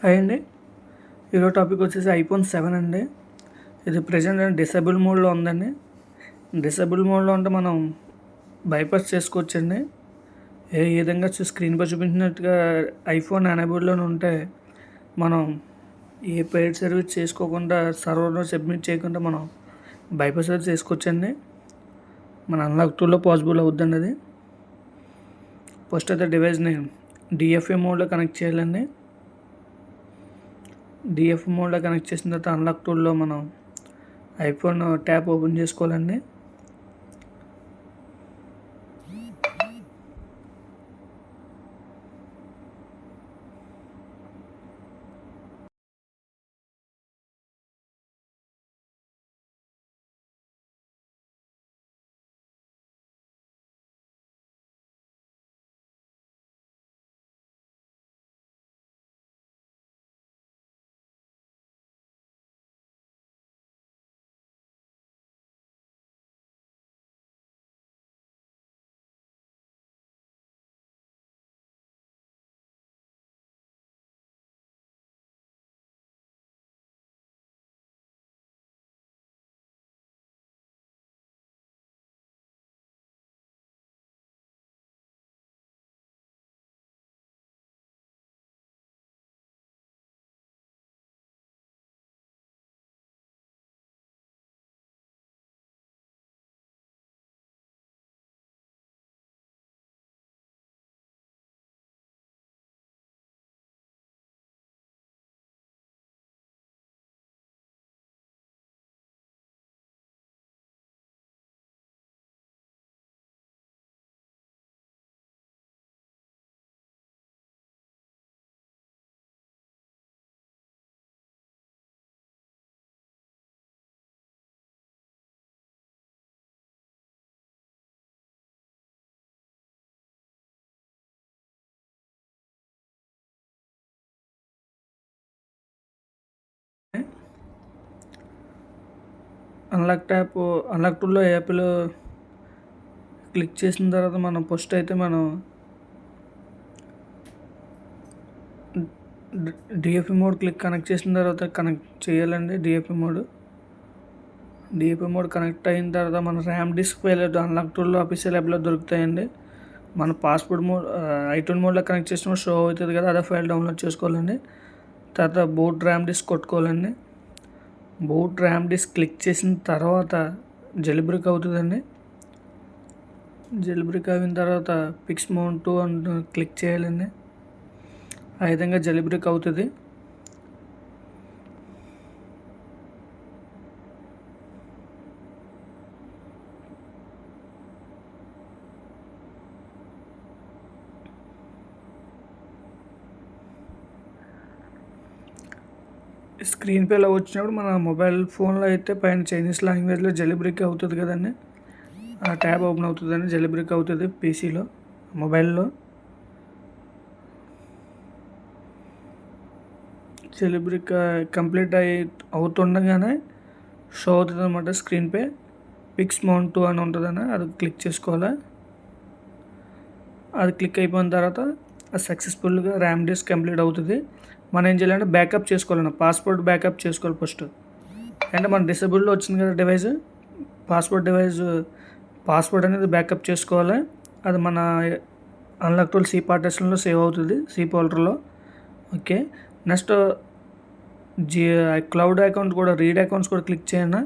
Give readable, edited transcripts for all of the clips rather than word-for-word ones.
Hi అండి. ఈరోజు topic వచ్చేసి ఐఫోన్ 7 అండి. ఇది ప్రెజెంట్ డిసేబుల్ మోడ్లో ఉందండి. డిసేబుల్ మోడ్లో ఉంటే మనం బైపాస్ చేసుకోవచ్చండి. ఏ విధంగా స్క్రీన్పై చూపించినట్టుగా ఐఫోన్ ఎనేబుల్లోనే ఉంటే మనం ఏ పెయిడ్ సర్వీస్ చేసుకోకుండా సర్వర్లో సబ్మిట్ చేయకుండా మనం బైపాస్ అయితే చేసుకోవచ్చండి. మన అన్లాక్ టూల్లో పాసిబుల్ అవుద్దండి అది. ఫస్ట్ అయితే డివైస్ని డిఎఫ్ఏ మోడ్లో కనెక్ట్ చేయాలండి. డిఎఫ్ మోడ్లో కనెక్ట్ చేసిన తర్వాత అన్లాక్ టూల్లో మనం ఐఫోన్ ట్యాప్ ఓపెన్ చేసుకోవాలండి. అన్లాక్ టూల్లో యాప్లో క్లిక్ చేసిన తర్వాత మనం ఫస్ట్ అయితే మనం డిఎఫ్ఏ మోడ్ కనెక్ట్ చేసిన తర్వాత కనెక్ట్ చేయాలండి. డిఎఫ్ఏ మోడ్ కనెక్ట్ అయిన తర్వాత మన ర్యామ్ డిస్క్ ఫైల్ అన్లాక్ టూల్లో ఆఫీషియల్ యాప్లో దొరుకుతాయండి. మన పాస్పోర్ట్ మోడ్ ఐటూన్ మోడ్లో కనెక్ట్ చేసిన షో అవుతుంది కదా, అదే ఫైల్ డౌన్లోడ్ చేసుకోవాలండి. తర్వాత బూట్ ర్యామ్ డిస్క్ కొట్టుకోవాలండి. బూట్ ర్యామ్ డిస్క్ క్లిక్ చేసిన తర్వాత జెలిబ్రిక్ అవుతుందండి. జెలిబ్రిక్ అయిన తర్వాత పిక్స్ మౌంట్ టు అని క్లిక్ చేయాలండి. ఆ విధంగా జెలిబ్రిక్ అవుతుంది. స్క్రీన్ పే ఇలా వచ్చినప్పుడు మన మొబైల్ ఫోన్లో అయితే పైన చైనీస్ లాంగ్వేజ్లో జెలిబ్రిక్ అవుతుంది కదండి, ఆ ట్యాబ్ ఓపెన్ అవుతుందండి. జెలిబ్రిక్ అవుతుంది పీసీలో, మొబైల్లో. జెలిబ్రిక్ కంప్లీట్ అవుతుండగానే షో అవుతుంది అనమాట స్క్రీన్ పే. పిక్స్ మౌంట్ టు అని ఉంటుందని అది క్లిక్ చేసుకోవాలి. అది క్లిక్ అయిపోయిన తర్వాత సక్సెస్ఫుల్గా ర్యామ్ డిస్క్ కంప్లీట్ అవుతుంది. మనం ఏం చేయాలంటే బ్యాకప్ చేసుకోవాలన్న పాస్వర్డ్ బ్యాకప్ చేసుకోవాలి ఫస్ట్. అంటే మన డిసేబుల్లో వచ్చింది కదా డివైస్, పాస్వర్డ్ అనేది బ్యాకప్ చేసుకోవాలి. అది మన అన్లాక్ టూల్ సి పార్టీషన్లో సేవ్ అవుతుంది, సి ఫోల్డర్లో. ఓకే, నెక్స్ట్ క్లౌడ్ అకౌంట్ కూడా, రీడ్ అకౌంట్స్ కూడా క్లిక్ చేయండి.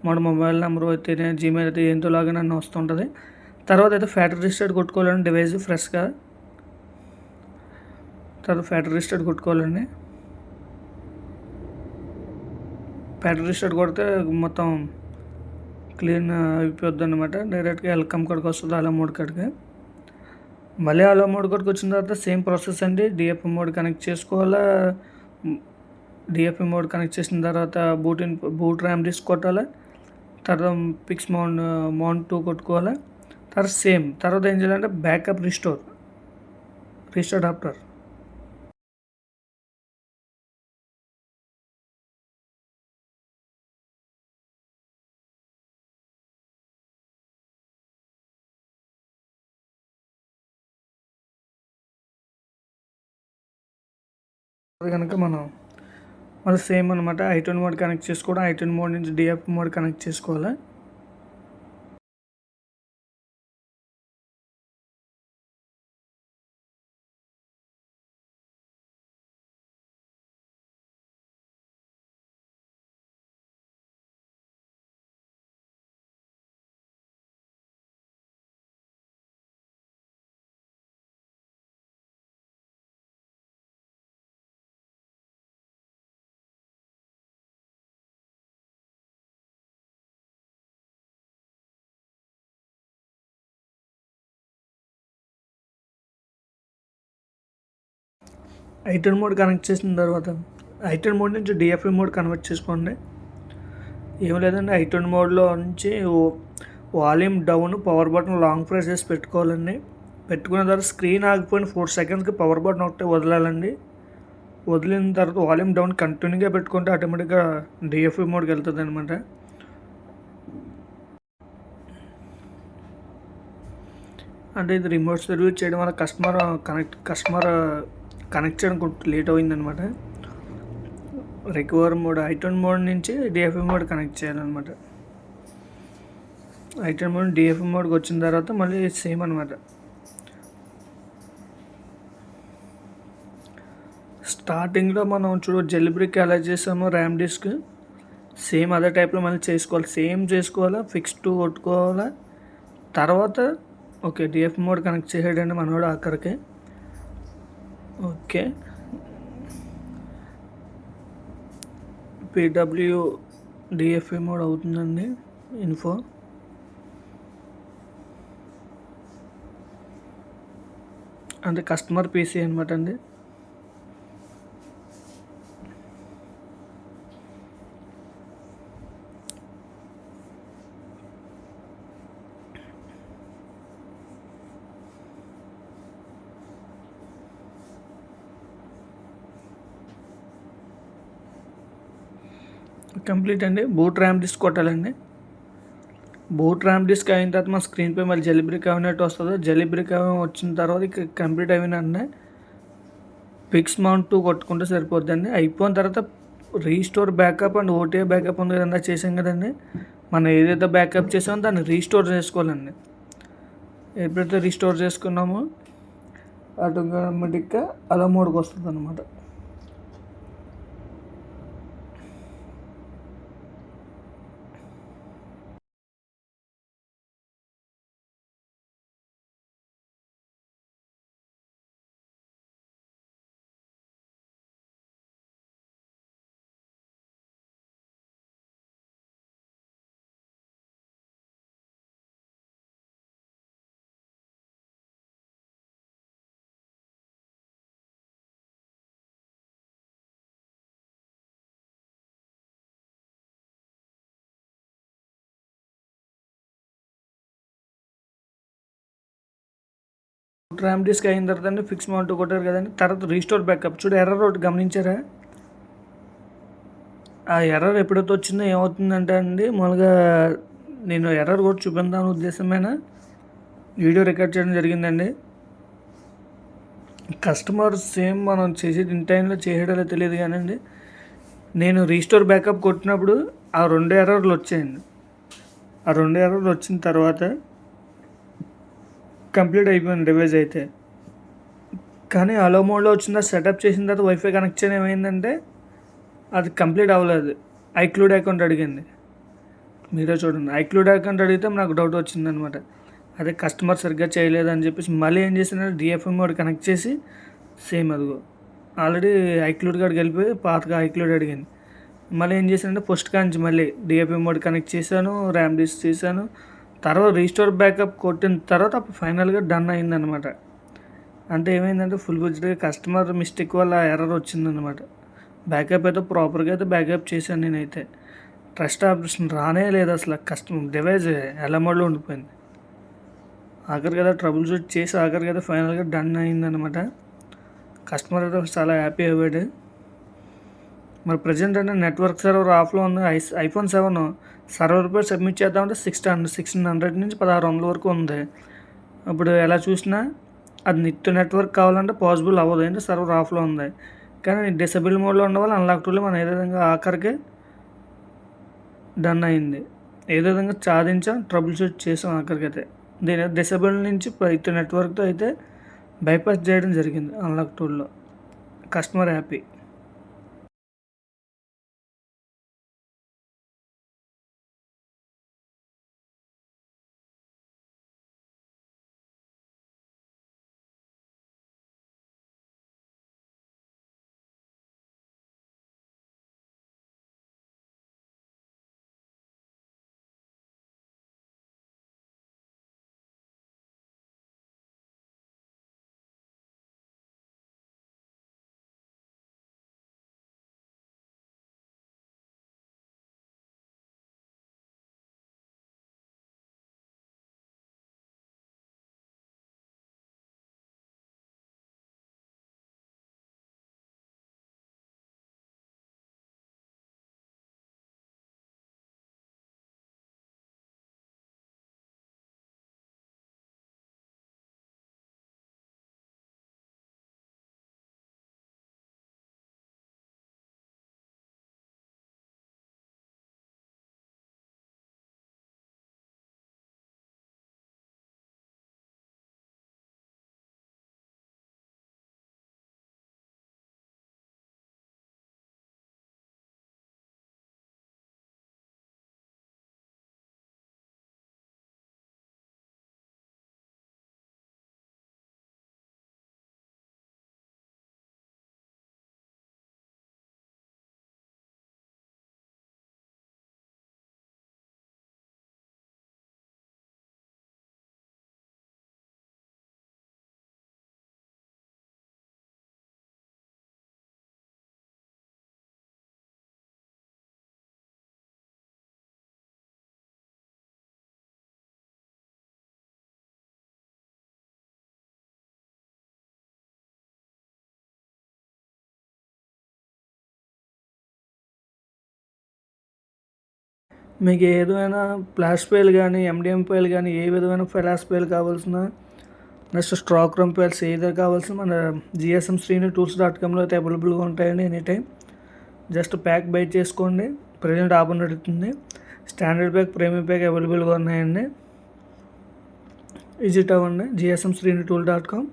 మన మొబైల్ నెంబర్ అయితే జీమెయిల్ అయితే ఏంతో లాగిన్ అని వస్తుంటుంది. తర్వాత అయితే ఫ్యాక్టరీ రిజిస్టర్డ్ కొట్టుకోవాలండి డివైస్ ఫ్రెష్గా. తర్వాత ఫ్యాక్టరీ రిజిస్టర్డ్ కొట్టుకోవాలండి. ఫ్యాక్టరీ రిజిస్టర్డ్ కొడితే మొత్తం క్లీన్ అయిపోద్ది అనమాట. డైరెక్ట్గా వెల్కమ్ కాడికి వస్తుంది, అలా మోడ్ కాడికి. మళ్ళీ అలా మోడ్ కాడికి వచ్చిన తర్వాత సేమ్ ప్రాసెస్ అండి. డిఎఫ్ఏ మోడ్ కనెక్ట్ చేసుకోవాలా. డిఎఫ్ఏ మోడ్ కనెక్ట్ చేసిన తర్వాత బూట్ ర్యామ్ డిస్క్ కొట్టాలి. తర్వాత పిక్స్ మౌంట్ టు కొట్టుకోవాలి. తర్వాత ఏం చేయాలంటే బ్యాకప్ రిస్టోర్ ఆఫ్టర్. కనుక మనం మళ్ళీ సేమ్ అనమాట i20 మోడ్ కనెక్ట్ చేసుకోవడం, i20 మోడ్ నుంచి DFP మోడ్ కనెక్ట్ చేసుకోవాలి. i10 మోడ్ కనెక్ట్ చేసిన తర్వాత i10 మోడ్ నుంచి DFP మోడ్ కన్వర్ట్ చేసుకోండి. ఏం లేదండి, i20 మోడ్లో నుంచి volume down power button long press చేసి పెట్టుకోవాలండి. పెట్టుకున్న తర్వాత స్క్రీన్ ఆగిపోయిన 4 సెకండ్స్కి పవర్ బటన్ ఒకటే వదలాలండి. వదిలిన తర్వాత వాల్యూమ్ డౌన్ కంటిన్యూగా పెట్టుకుంటే ఆటోమేటిక్గా DFP మోడ్కి వెళ్తుంది అనమాట. అంటే ఇది రిమోట్ సర్వీస్ చేయడం వల్ల కస్టమర్ కనెక్ట్ చేయడం కొంచెం లేట్ అయిందనమాట. రికవర్ మోడ్ i20 మోడ్ నుంచి DFP మోడ్ కనెక్ట్ చేయాలన్నమాట. i10 మోడ్ DFP మోడ్కి వచ్చిన తర్వాత మళ్ళీ సేమ్ అనమాట. స్టార్టింగ్లో మనం జెల్ బ్రిక్ ఎలా చేసామో ర్యామ్ డిస్క్ సేమ్ అదే టైప్లో మళ్ళీ చేసుకోవాలి. సేమ్ చేసుకోవాలా, ఫిక్స్ టు కొట్టుకోవాలా. తర్వాత ఓకే DFP మోడ్ కనెక్ట్ చేసాడండి మనోడు ఆఖరికి. ఓకే PW DFP మోడ్ అవుతుందండి. ఇన్ఫో అంటే కస్టమర్ PC అనమాట అండి. కంప్లీట్ అండి. బూట్ ర్యామ్ డిస్క్ కొట్టాలండి. బూట్ ర్యామ్ డిస్క్ అయిన తర్వాత మన స్క్రీన్పై మళ్ళీ జెల్ బ్రిక్ అయినట్టు వస్తుంది. జెల్ బ్రిక్ వచ్చిన తర్వాత ఇక కంప్లీట్ అయిన ఫిక్స్ మౌంట్ 2 కొట్టుకుంటే సరిపోద్దండి. అయిపోయిన తర్వాత restore backup and OTA backup ఉంది కదండి, చేసాం కదండి. మనం ఏదైతే బ్యాకప్ చేసామో దాన్ని రీస్టోర్ చేసుకోవాలండి. ఎప్పుడైతే రీస్టోర్ చేసుకున్నామో ఆటోమేటిక్గా అలా మోడ్కి వస్తుంది అనమాట. ర్యామ్ డిస్క్ అయిన తర్వాత ఫిక్స్ మౌంట్ కొట్టారు కదండి. తర్వాత రీస్టోర్ బ్యాకప్ ఎర్రర్ ఒకటి గమనించారా? ఆ ఎర్రర్ ఎప్పుడైతే వచ్చిందో ఏమవుతుందంటే అండి, మామూలుగా నేను ఎర్రర్ కూడా చూపించాలని ఉద్దేశమైన వీడియో రికార్డ్ చేయడం జరిగిందండి. కస్టమర్ సేమ్ మనం చేసేది ఇన్ టైంలో చేయడాలో తెలియదు కానండి, నేను రీస్టోర్ బ్యాకప్ కొట్టినప్పుడు ఆ 2 ఎర్రర్లు వచ్చాయండి. ఆ 2 ఎర్రర్లు వచ్చిన తర్వాత కంప్లీట్ అయిపోయింది డివైస్ అయితే. కానీ అలో మోడ్లో వచ్చిన సెటప్ చేసిన తర్వాత వైఫై కనెక్షన్ ఏమైందంటే అది కంప్లీట్ అవ్వలేదు. ఐక్లూడ్ అకౌంట్ అడిగింది. మీరే చూడండి, ఐక్లూడ్ అకౌంట్ అడిగితే నాకు డౌట్ వచ్చిందనమాట. అదే కస్టమర్ సరిగ్గా చేయలేదని చెప్పేసి మళ్ళీ ఏం చేసినారు, DFP మోడ్ కనెక్ట్ చేసి సేమ్ అదిగో ఆల్రెడీ ఐక్లూడ్ కాడికి వెళ్ళిపోయి పాతగా ఐక్లూడ్ అడిగింది. మళ్ళీ ఏం చేశానంటే ఫస్ట్ కాంచి మళ్ళీ DFP మోడ్ కనెక్ట్ చేశాను, ర్యామ్ డిస్క్ చేశాను. తర్వాత రీస్టోర్ బ్యాకప్ కొట్టిన తర్వాత అప్పుడు ఫైనల్గా డన్ అయిందనమాట. అంటే ఏమైందంటే ఫుల్ ఫ్లెడ్జ్డ్గా కస్టమర్ మిస్టేక్ వల్ల ఎర్రర్ వచ్చిందనమాట. బ్యాకప్ అయితే ప్రాపర్గా అయితే బ్యాకప్ చేశాను నేనైతే. ట్రస్ట్ ఆపరేషన్ రానే లేదు అసలు. కస్టమర్ డివైస్ ఎలా మోడ్లో ఉండిపోయింది. ఆఖరికి కదా ట్రబుల్ షూట్ చేసి ఆఖరికి అయితే ఫైనల్గా డన్ అయిందనమాట. కస్టమర్ అయితే చాలా హ్యాపీ అయ్యాడు. మరి ప్రజెంట్ అంటే నెట్వర్క్ సర్వర్ ఆఫ్లో ఉంది. iPhone 7 సర్వర్ పై సబ్మిట్ చేద్దామంటే 1600 నుంచి 1600 వరకు ఉంది. ఇప్పుడు ఎలా చూసినా అది నెట్వర్క్ కావాలంటే పాసిబుల్ అవ్వదు, అంటే సర్వర్ ఆఫ్లో ఉంది. కానీ డిసేబుల్ మోడ్లో ఉన్న వాళ్ళు అన్లాక్ టూలో మనం ఏ విధంగా ఆఖరికి డన్ అయింది. ఏ విధంగా సాధించాం, ట్రబుల్ షూట్ చేసాం ఆఖరికి అయితే. దీని డిసేబుల్ నుంచి అయితే నెట్వర్క్తో అయితే బైపాస్ చేయడం జరిగింది అన్లాక్ టూల్లో. Customer happy. మీకు ఏదైనా ఫ్లాష్ ఫైల్ కానీ, ఎండిఎం ఫైల్ కానీ, ఏ విధమైన ఫ్లాష్ ఫైల్ కావాల్సిన, నెక్స్ట్ స్టాక్ రూమ్ ఫైల్స్ ఏదో కావాల్సిన మన జిఎస్ఎం శ్రీని టూల్స్.comలో అయితే అవైలబుల్గా ఉంటాయండి any time. Just pack buy చేసుకోండి. ప్రజెంట్ ఆఫర్ నడుస్తుంది. స్టాండర్డ్ ప్యాక్, ప్రీమియం ప్యాక్ అవైలబుల్గా ఉన్నాయండి. విజిట్ అవ్వండి జిఎస్ఎం శ్రీని టూల్.com.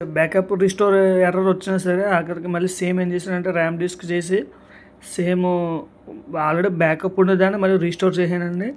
బ్యాకప్ రిస్టోర్ ఎర్రర్ వచ్చినా సరే అక్కడికి మళ్ళీ సేమ్ ఏం చేశానంటే ర్యామ్ డిస్క్ చేసి సేమ్ ఆల్రెడీ బ్యాకప్ ఉండేదాన్ని మళ్ళీ రీస్టోర్ చేశానండి.